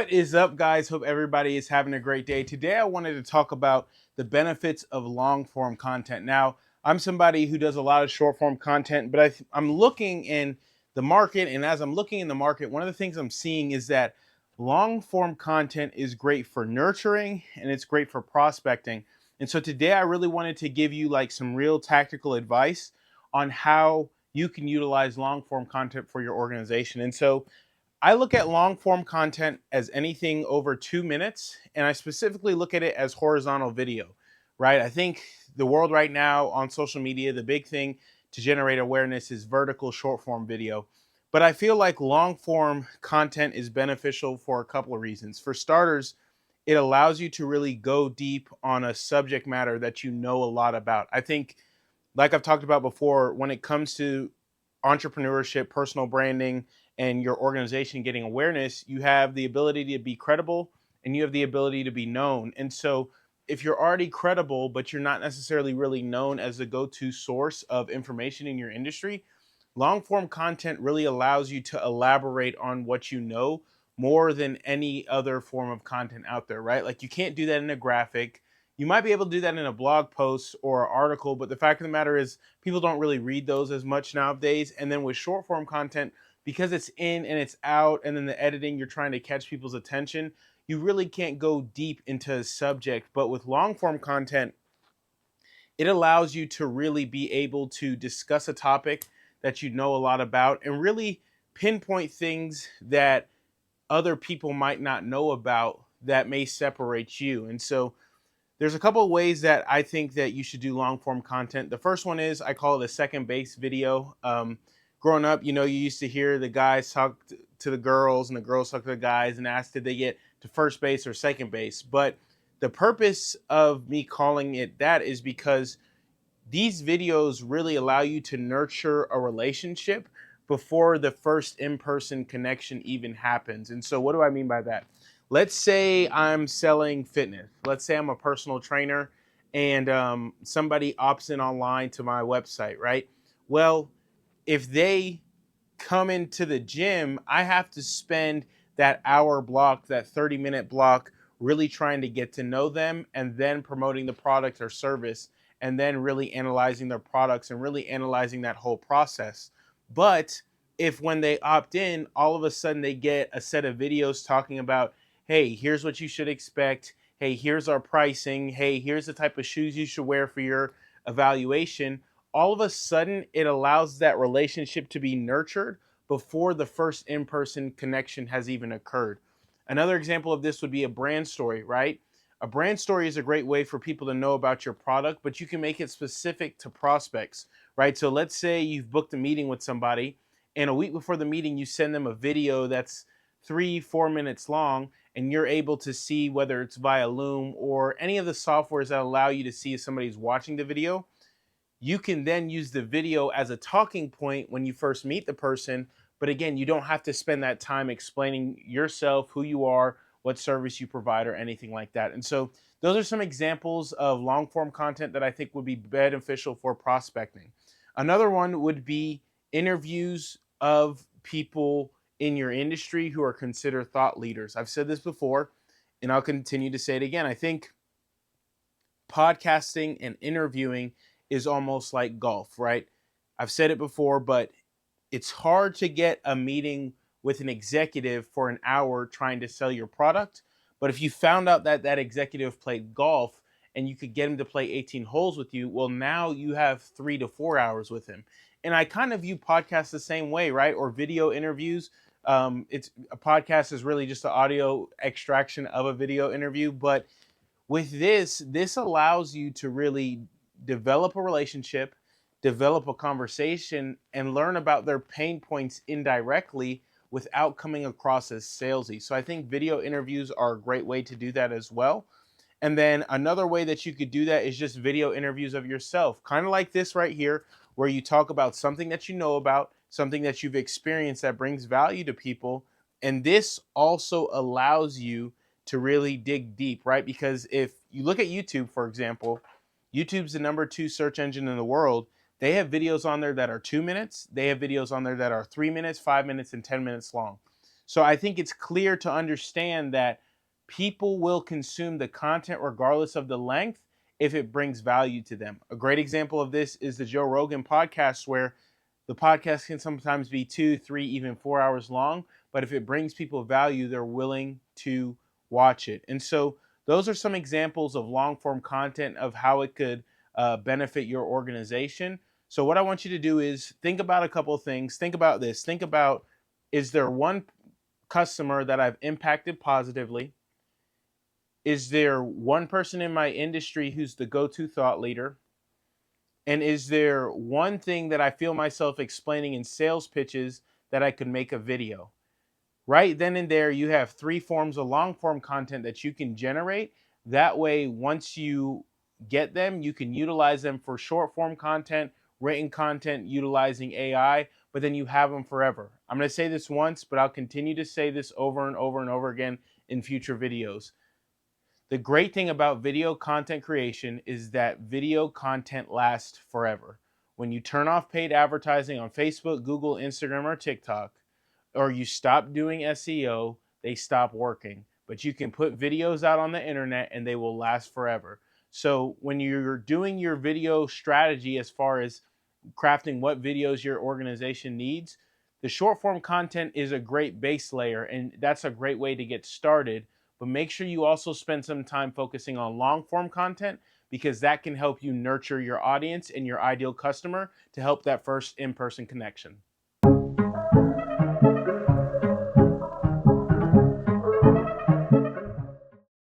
What is up, guys? Hope everybody is having a great day. Today, I wanted to talk about the benefits of long form content. Now, I'm somebody who does a lot of short form content, but I'm looking in the market. And as I'm looking in the market, one of the things I'm seeing is that long form content is great for nurturing and it's great for prospecting. And so today, I really wanted to give you like some real tactical advice on how you can utilize long form content for your organization. And so, I look at long form content as anything over 2 minutes, and I specifically look at it as horizontal video, right? I think the world right now on social media, the big thing to generate awareness is vertical short form video. But I feel like long form content is beneficial for a couple of reasons. For starters, it allows you to really go deep on a subject matter that you know a lot about. I think, like I've talked about before, when it comes to entrepreneurship, personal branding, and your organization getting awareness, you have the ability to be credible and you have the ability to be known. And so, if you're already credible, but you're not necessarily really known as the go to source of information in your industry, long form content really allows you to elaborate on what you know more than any other form of content out there, right? Like you can't do that in a graphic. You might be able to do that in a blog post or an article, but the fact of the matter is people don't really read those as much nowadays. And then with short form content, because it's in and it's out, and then the editing, you're trying to catch people's attention, you really can't go deep into a subject. But with long form content, it allows you to really be able to discuss a topic that you know a lot about and really pinpoint things that other people might not know about that may separate you. And so there's a couple of ways that I think that you should do long form content. The first one is I call it a second base video. Growing up, you used to hear the guys talk to the girls and the girls talk to the guys and ask did they get to first base or second base. But the purpose of me calling it that is because these videos really allow you to nurture a relationship before the first in-person connection even happens. And so what do I mean by that? Let's say I'm selling fitness. Let's say I'm a personal trainer and somebody opts in online to my website, right? Well, if they come into the gym, I have to spend that hour block, that 30-minute block, really trying to get to know them and then promoting the product or service and then really analyzing their products and really analyzing that whole process. But if when they opt in, all of a sudden they get a set of videos talking about, hey, here's what you should expect. Hey, here's our pricing. Hey, here's the type of shoes you should wear for your evaluation. All of a sudden, it allows that relationship to be nurtured before the first in person connection has even occurred. Another example of this would be a brand story, right? A brand story is a great way for people to know about your product, but you can make it specific to prospects, right? So let's say you've booked a meeting with somebody, and a week before the meeting, you send them a video that's 3, 4 minutes long, and you're able to see whether it's via Loom or any of the softwares that allow you to see if somebody's watching the video. You can then use the video as a talking point when you first meet the person. But again, you don't have to spend that time explaining yourself, who you are, what service you provide, or anything like that. And so, those are some examples of long form content that I think would be beneficial for prospecting. Another one would be interviews of people in your industry who are considered thought leaders. I've said this before, and I'll continue to say it again. I think podcasting and interviewing is almost like golf, right? I've said it before, but it's hard to get a meeting with an executive for an hour trying to sell your product. But if you found out that that executive played golf and you could get him to play 18 holes with you, well, now you have 3 to 4 hours with him. And I kind of view podcasts the same way, right? Or video interviews. It's a podcast is really just an audio extraction of a video interview, but with this allows you to really develop a relationship, develop a conversation, and learn about their pain points indirectly without coming across as salesy. So I think video interviews are a great way to do that as well. And then another way that you could do that is just video interviews of yourself, kind of like this right here, where you talk about something that you know about, something that you've experienced that brings value to people. And this also allows you to really dig deep, right? Because if you look at YouTube, for example, YouTube's the number 2 search engine in the world. They have videos on there that are 2 minutes. They have videos on there that are 3 minutes, 5 minutes, and 10 minutes long. So I think it's clear to understand that people will consume the content regardless of the length if it brings value to them. A great example of this is the Joe Rogan podcast, where the podcast can sometimes be 2, 3, even 4 hours long, but if it brings people value, they're willing to watch it. And so those are some examples of long form content of how it could benefit your organization. So what I want you to do is think about a couple of things. Think about this. Think about, is there one customer that I've impacted positively? Is there one person in my industry who's the go-to thought leader? And is there one thing that I feel myself explaining in sales pitches that I could make a video? Right then and there, you have three forms of long form content that you can generate. That way, once you get them, you can utilize them for short form content, written content, utilizing AI, but then you have them forever. I'm going to say this once, but I'll continue to say this over and over and over again in future videos. The great thing about video content creation is that video content lasts forever. When you turn off paid advertising on Facebook, Google, Instagram, or TikTok, or you stop doing SEO, they stop working. But you can put videos out on the internet and they will last forever. So when you're doing your video strategy as far as crafting what videos your organization needs, the short form content is a great base layer, and that's a great way to get started. But make sure you also spend some time focusing on long form content, because that can help you nurture your audience and your ideal customer to help that first in person connection.